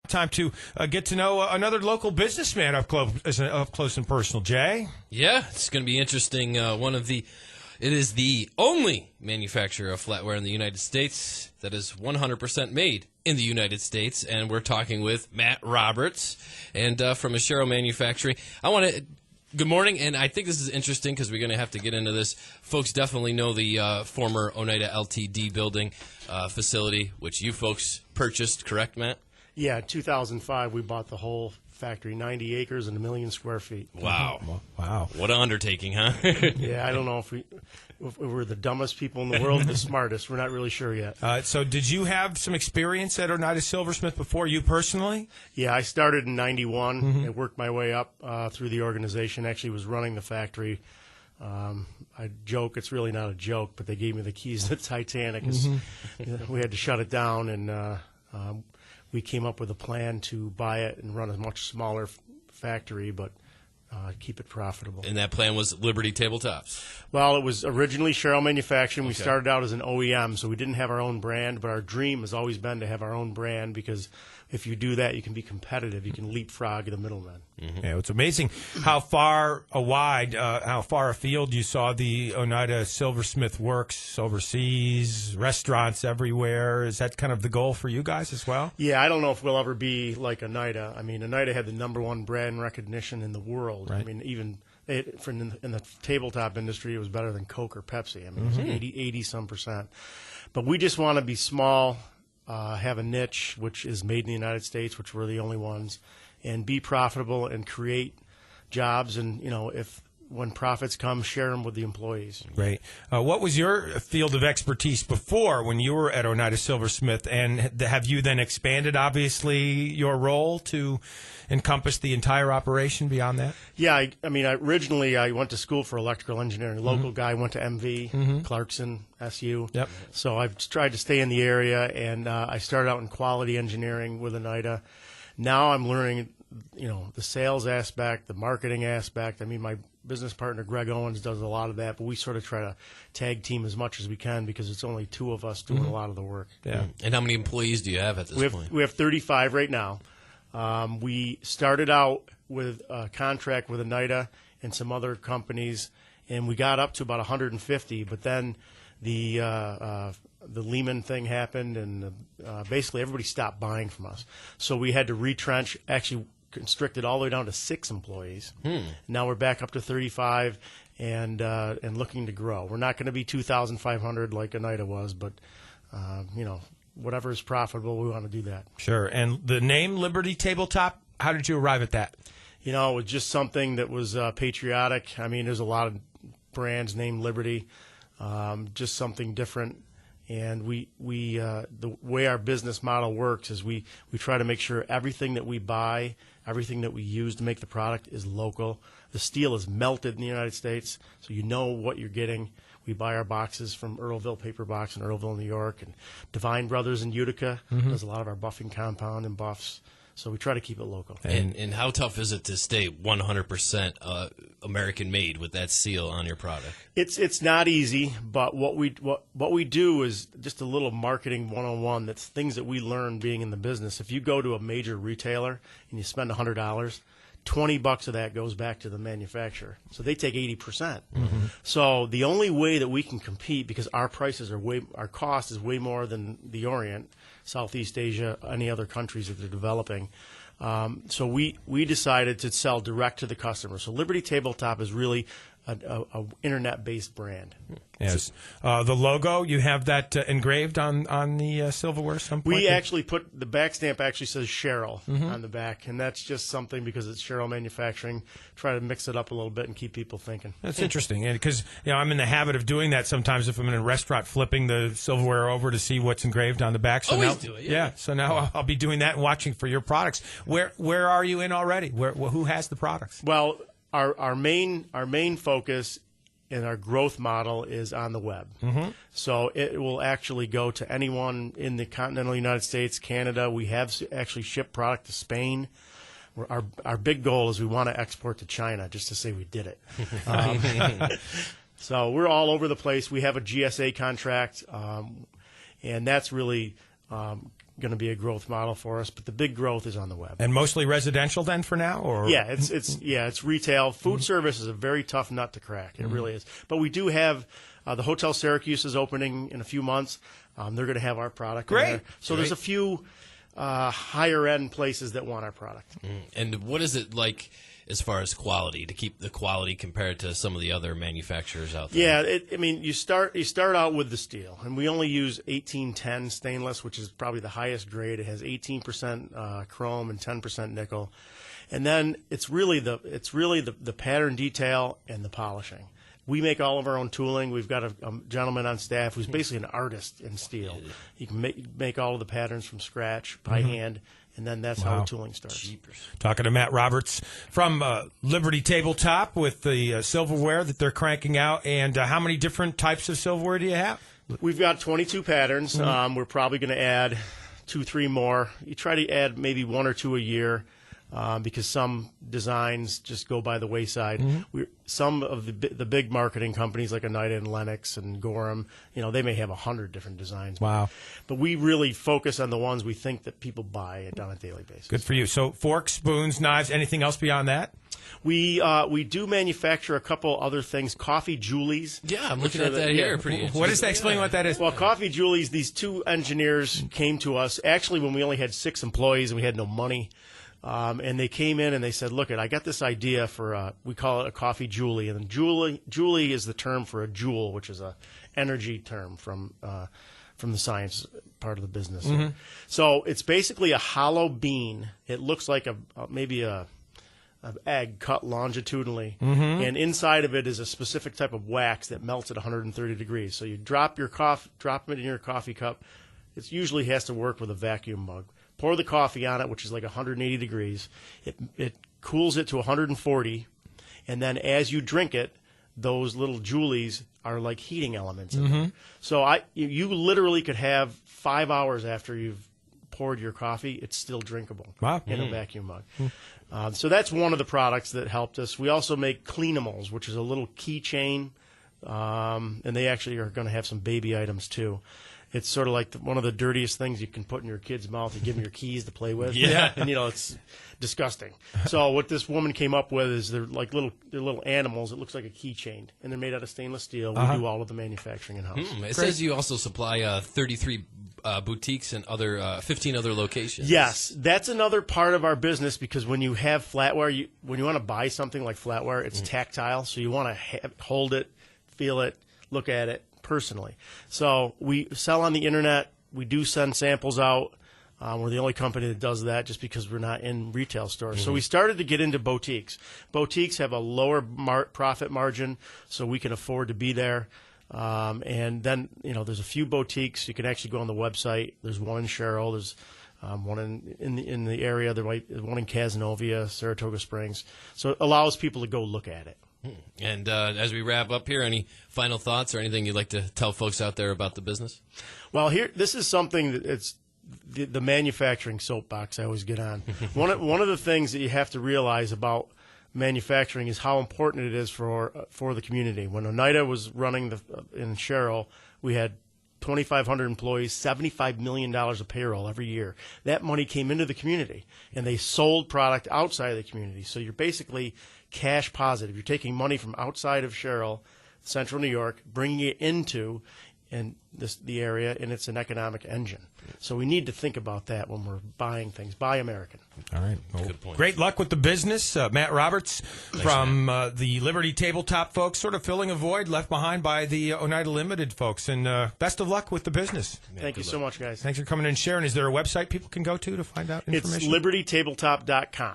Time to get to know another local businessman up close and personal. Jay? Yeah, it's going to be interesting. It is the only manufacturer of flatware in the United States that is 100% made in the United States, and we're talking with Matt Roberts and from Ashero Manufacturing. Good morning, and I think this is interesting because we're going to have to get into this. Folks definitely know the former Oneida Ltd. building facility, which you folks purchased, correct, Matt? Yeah, in 2005, we bought the whole factory, 90 acres and 1 million square feet. Wow. Wow. What an undertaking, huh? Yeah, I don't know if we're the dumbest people in the world or the smartest. We're not really sure yet. So did you have some experience at Oneida Silversmith before, you personally? Yeah, I started in 91 and worked my way up through the organization. Actually was running the factory. I joke, it's really not a joke, but they gave me the keys to the Titanic. We had to shut it down, and we came up with a plan to buy it and run a much smaller factory, but keep it profitable. And that plan was Liberty Tabletops. Well, it was originally Ashero Manufacturing. We started out as an OEM, so we didn't have our own brand, but our dream has always been to have our own brand, because if you do that, you can be competitive. You can leapfrog the middlemen. Yeah, it's amazing how far afield you saw the Oneida Silversmith works overseas, restaurants everywhere. Is that kind of the goal for you guys as well? Yeah, I don't know if we'll ever be like Oneida. I mean, Oneida had the #1 brand recognition in the world. Right. I mean, even in the tabletop industry, it was better than Coke or Pepsi. I mean, it was 80-some%. But we just want to be small, have a niche, which is made in the United States, which we're the only ones, and be profitable and create jobs. And, when profits come, share them with the employees. Great. What was your field of expertise before when you were at Oneida Silversmith, and have you then expanded, obviously, your role to encompass the entire operation beyond that? Yeah, originally I went to school for electrical engineering. Local guy, went to MV, Clarkson, SU. Yep. So I've tried to stay in the area, and I started out in quality engineering with Oneida. Now I'm learning, the sales aspect, the marketing aspect. I mean, my business partner, Greg Owens, does a lot of that, but we sort of try to tag team as much as we can because it's only 2 of us doing a lot of the work. Yeah. And how many employees do you have at this point? We have 35 right now. We started out with a contract with Oneida and some other companies, and we got up to about 150, but then the Lehman thing happened, and basically everybody stopped buying from us. So we had to retrench, actually constricted all the way down to 6 employees. Now we're back up to 35 and looking to grow. We're not going to be 2,500 like Oneida was, but whatever is profitable, we want to do that. Sure. And the name Liberty Tabletop, how did you arrive at that? It was just something that was patriotic. I mean, there's a lot of brands named Liberty, just something different. And we the way our business model works is we try to make sure everything that we buy, everything that we use to make the product is local. The steel is melted in the United States, so you know what you're getting. We buy our boxes from Earlville Paper Box in Earlville, New York, and Divine Brothers in Utica does a lot of our buffing compound and buffs. So we try to keep it local. And how tough is it to stay 100% American made with that seal on your product? It's not easy, but what we do is just a little marketing 101. That's things that we learned being in the business. If you go to a major retailer and you spend $100, $20 of that goes back to the manufacturer. So they take 80%. So the only way that we can compete, because our cost is way more than the Orient, Southeast Asia, any other countries that they're developing. So we decided to sell direct to the customer. So Liberty Tabletop is really a internet-based brand. Yes. The logo, you have that engraved on the silverware some point? We actually put the back stamp actually says Cheryl on the back, and that's just something because it's Ashero Manufacturing. Try to mix it up a little bit and keep people thinking. That's interesting, because I'm in the habit of doing that sometimes if I'm in a restaurant, flipping the silverware over to see what's engraved on the back. So Always do it, yeah. So now I'll be doing that and watching for your products. Where are you in already? Who has the products? Well, our main focus in our growth model is on the web. So it will actually go to anyone in the continental United States, Canada. We have actually shipped product to Spain. Our big goal is we want to export to China, just to say we did it. So we're all over the place. We have a GSA contract, and that's really going to be a growth model for us, but the big growth is on the web. And mostly residential then for now, or Yeah, it's retail. Food service is a very tough nut to crack. It really is. But we do have the Hotel Syracuse is opening in a few months. They're going to have our product. Great. In there. So there's a few higher end places that want our product. And what is it like as far as quality, to keep the quality compared to some of the other manufacturers out there? Yeah, I mean, you start out with the steel, and we only use 1810 stainless, which is probably the highest grade. It has 18% chrome and 10% nickel, and then it's really the pattern detail and the polishing. We make all of our own tooling. We've got a gentleman on staff who's basically an artist in steel. He can make all of the patterns from scratch by hand. And then that's how the tooling starts. Jeepers. Talking to Matt Roberts from Liberty Tabletop with the silverware that they're cranking out. And how many different types of silverware do you have? We've got 22 patterns. We're probably going to add 2-3 more. You try to add maybe 1 or 2 a year because some designs just go by the wayside. Some of the big marketing companies like Oneida and Lennox and Gorham, they may have 100 different designs. Wow. But we really focus on the ones we think that people buy on a daily basis. Good for you. So forks, spoons, knives, anything else beyond that? We do manufacture a couple other things. Coffee Julies. Yeah, I'm looking at that here. Pretty interesting. What is that? Explain what that is. Well, Coffee Julies, these two engineers came to us actually when we only had 6 employees and we had no money. And they came in and they said, look, I got this idea for, we call it a coffee Julie. And Julie is the term for a joule, which is a energy term from the science part of the business. So it's basically a hollow bean. It looks like maybe an egg cut longitudinally. And inside of it is a specific type of wax that melts at 130 degrees. So you drop it in your coffee cup. It usually has to work with a vacuum mug. Pour the coffee on it, which is like 180 degrees. It cools it to 140, and then as you drink it, those little Julies are like heating elements in there. So you literally could have 5 hours after you've poured your coffee, it's still drinkable in a vacuum mug. So that's one of the products that helped us. We also make Cleanimals, which is a little keychain, and they actually are going to have some baby items too. It's sort of like one of the dirtiest things you can put in your kid's mouth. You give them your keys to play with. Yeah. And, it's disgusting. So what this woman came up with is they're little animals. It looks like a keychain, and they're made out of stainless steel. We do all of the manufacturing in-house. It says you also supply 33 boutiques and 15 other locations. Yes, that's another part of our business because when you have flatware, when you want to buy something like flatware, it's tactile. So you want to hold it, feel it, look at it personally. So we sell on the internet. We do send samples out. We're the only company that does that just because we're not in retail stores. So we started to get into boutiques. Boutiques have a lower profit margin, so we can afford to be there. And then, there's a few boutiques. You can actually go on the website. There's one in Sherrill. There's one in the area. There's one in Cazenovia, Saratoga Springs. So it allows people to go look at it. And as we wrap up here, any final thoughts or anything you'd like to tell folks out there about the business? Well, this is something that it's the manufacturing soapbox I always get on. One of the things that you have to realize about manufacturing is how important it is for the community. When Oneida was running in Sherrill, we had 2,500 employees, $75 million of payroll every year. That money came into the community, and they sold product outside of the community. So you're basically cash positive. You're taking money from outside of Sherrill, central New York, bringing it into the area, and it's an economic engine. So we need to think about that when we're buying things. Buy American. All right. Well, good point. Great luck with the business. Matt Roberts from the Liberty Tabletop folks, sort of filling a void left behind by the Oneida Limited folks. And best of luck with the business. Thank you so much, guys. Thanks for coming in and sharing. Is there a website people can go to find out information? It's libertytabletop.com.